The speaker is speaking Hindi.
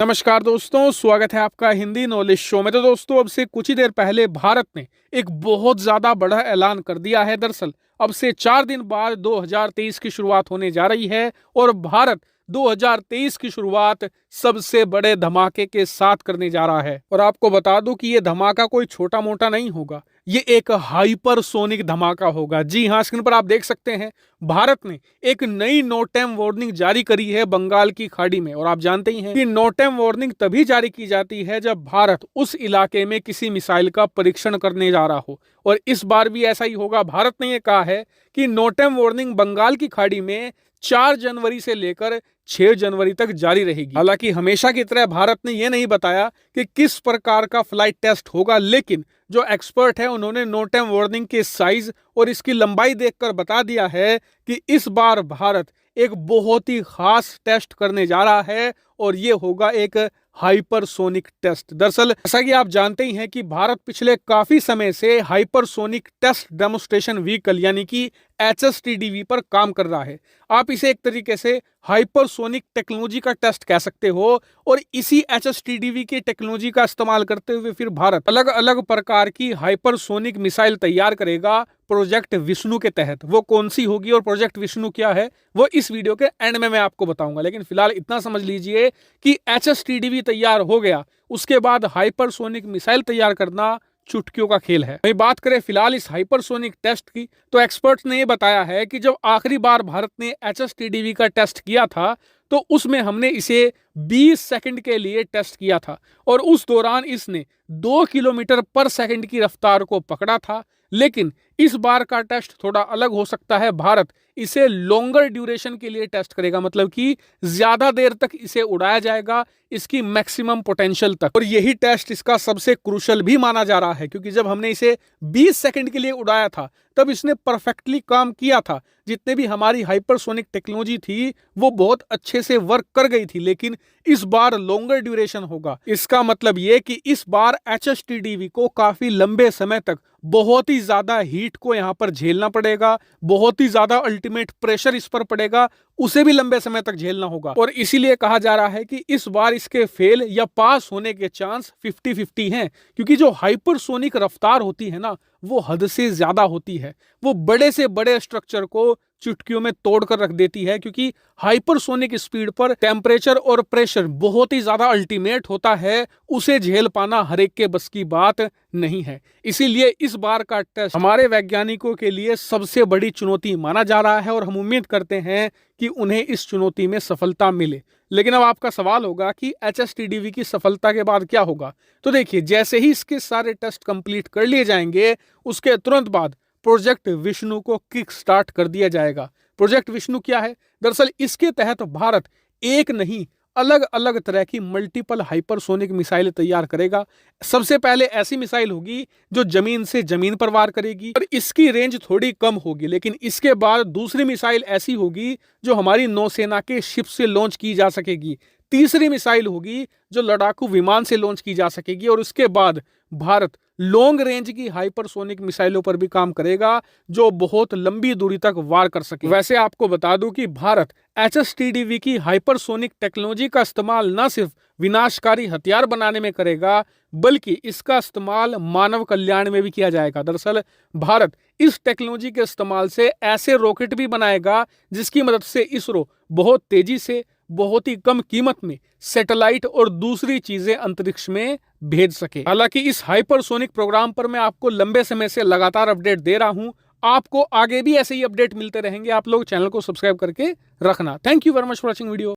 नमस्कार दोस्तों, स्वागत है आपका हिंदी नॉलेज शो में। तो दोस्तों, अब से कुछ ही देर पहले भारत ने एक बहुत ज्यादा बड़ा ऐलान कर दिया है। दरअसल अब से 4 दिन बाद 2023 की शुरुआत होने जा रही है और भारत 2023 की शुरुआत सबसे बड़े धमाके के साथ करने जा रहा है। और आपको बता दूं कि ये धमाका कोई छोटा मोटा नहीं होगा, ये एक हाइपरसोनिक धमाका होगा। जी हां, स्क्रीन पर आप देख सकते हैं भारत ने एक नई नो टाइम वार्निंग जारी करी है बंगाल की खाड़ी में। और आप जानते ही हैं कि नो टाइम वार्निंग तभी जारी की जाती है जब भारत उस इलाके में किसी मिसाइल का परीक्षण करने जा रहा हो। और इस बार भी ऐसा ही होगा। भारत ने यह कहा है कि नो टाइम वार्निंग बंगाल की खाड़ी में 4 जनवरी से लेकर 6 जनवरी तक जारी रहेगी। हालांकि हमेशा की तरह भारत ने यह नहीं बताया कि किस प्रकार का फ्लाइट टेस्ट होगा, लेकिन जो एक्सपर्ट है उन्होंने नो टाइम वार्निंग के साइज और इसकी लंबाई देखकर बता दिया है कि इस बार भारत एक बहुत ही खास टेस्ट करने जा रहा है और ये होगा एक हाइपरसोनिक टेस्ट। दरअसल जैसा कि आप जानते ही हैं कि भारत पिछले काफी समय से हाइपरसोनिक टेस्ट डेमोन्स्ट्रेशन व्हीकल यानी कि HSTDV पर काम कर रहा है। आप इसे एक तरीके से हाइपरसोनिक टेक्नोलॉजी का टेस्ट कह सकते हो। और इसी HSTDV की टेक्नोलॉजी का इस्तेमाल करते हुए फिर भारत अलग अलग प्रकार की हाइपरसोनिक मिसाइल तैयार करेगा प्रोजेक्ट विष्णु के तहत। वो कौन सी होगी और प्रोजेक्ट विष्णु क्या है, वो इस वीडियो के एंड में मैं आपको बताऊंगा। लेकिन फिलहाल इतना समझ लीजिए कि HSTDV तैयार हो गया, उसके बाद हाइपरसोनिक मिसाइल तैयार करना चुटकियों का खेल है। वही बात करें फिलहाल इस हाइपरसोनिक टेस्ट की, तो एक्सपर्ट्स ने यह बताया है कि जब आखिरी बार भारत ने HSTDV का टेस्ट किया था तो उसमें हमने इसे 20 सेकंड के लिए टेस्ट किया था और उस दौरान इसने 2 किलोमीटर पर सेकंड की रफ्तार को पकड़ा था। लेकिन इस बार का टेस्ट थोड़ा अलग हो सकता है। भारत इसे लॉन्गर ड्यूरेशन के लिए टेस्ट करेगा, मतलब कि ज्यादा देर तक इसे उड़ाया जाएगा, इसकी मैक्सिमम पोटेंशियल तक। और यही टेस्ट इसका सबसे क्रूशल भी माना जा रहा है, क्योंकि जब हमने इसे 20 सेकंड के लिए उड़ाया था तब इसने परफेक्टली काम किया था। जितने भी हमारी हाइपरसोनिक टेक्नोलॉजी थी वो बहुत अच्छे से वर्क कर गई थी। लेकिन इस बार लॉन्गर ड्यूरेशन होगा। इसका मतलब ये कि इस बार HSTDV को काफी लंबे समय तक बहुत ही ज्यादा हीट को यहां पर झेलना पड़ेगा, बहुत ही ज्यादा अल्टीमेट प्रेशर इस पर पड़ेगा, उसे भी लंबे समय तक झेलना होगा। और इसीलिए कहा जा रहा है कि इस बार इसके फेल या पास होने के चांस 50-50 हैं, क्योंकि जो हाइपरसोनिक रफ्तार होती है ना वो हद से ज्यादा होती है। वो बड़े से बड़े स्ट्रक्चर को चुटकियों में तोड़कर रख देती है, क्योंकि हाइपरसोनिक स्पीड पर टेम्परेचर और प्रेशर बहुत ही ज्यादा अल्टीमेट होता है, उसे झेल पाना हर एक के बस की बात नहीं है। इसीलिए इस बार का टेस्ट हमारे वैज्ञानिकों के लिए सबसे बड़ी चुनौती माना जा रहा है और हम उम्मीद करते हैं कि उन्हें इस चुनौती में सफलता मिले। लेकिन अब आपका सवाल होगा कि HSTDV की सफलता के बाद क्या होगा। तो देखिए, जैसे ही इसके सारे टेस्ट कंप्लीट कर लिए जाएंगे उसके तुरंत बाद प्रोजेक्ट विष्णु को किक स्टार्ट कर दिया जाएगा। प्रोजेक्ट विष्णु क्या है? दरअसल इसके तहत भारत एक नहीं अलग अलग तरह की मल्टीपल हाइपरसोनिक मिसाइल तैयार करेगा। सबसे पहले ऐसी मिसाइल होगी जो जमीन से जमीन पर वार करेगी और इसकी रेंज थोड़ी कम होगी। लेकिन इसके बाद दूसरी मिसाइल ऐसी होगी जो हमारी नौसेना के शिप से लॉन्च की जा सकेगी। तीसरी मिसाइल होगी जो लड़ाकू विमान से लॉन्च की जा सकेगी। और उसके बाद भारत लॉन्ग रेंज की हाइपरसोनिक मिसाइलों पर भी काम करेगा जो बहुत लंबी दूरी तक वार कर सके। वैसे आपको बता दूं कि भारत HSTDV की हाइपरसोनिक टेक्नोलॉजी का इस्तेमाल न सिर्फ विनाशकारी हथियार बनाने में करेगा बल्कि इसका इस्तेमाल मानव कल्याण में भी किया जाएगा। दरअसल भारत इस टेक्नोलॉजी के इस्तेमाल से ऐसे रॉकेट भी बनाएगा जिसकी मदद से इसरो बहुत तेजी से, बहुत ही कम कीमत में सैटेलाइट और दूसरी चीजें अंतरिक्ष में भेज सके। हालांकि इस हाइपरसोनिक प्रोग्राम पर मैं आपको लंबे समय से लगातार अपडेट दे रहा हूं। आपको आगे भी ऐसे ही अपडेट मिलते रहेंगे। आप लोग चैनल को सब्सक्राइब करके रखना। Thank you very much for watching video.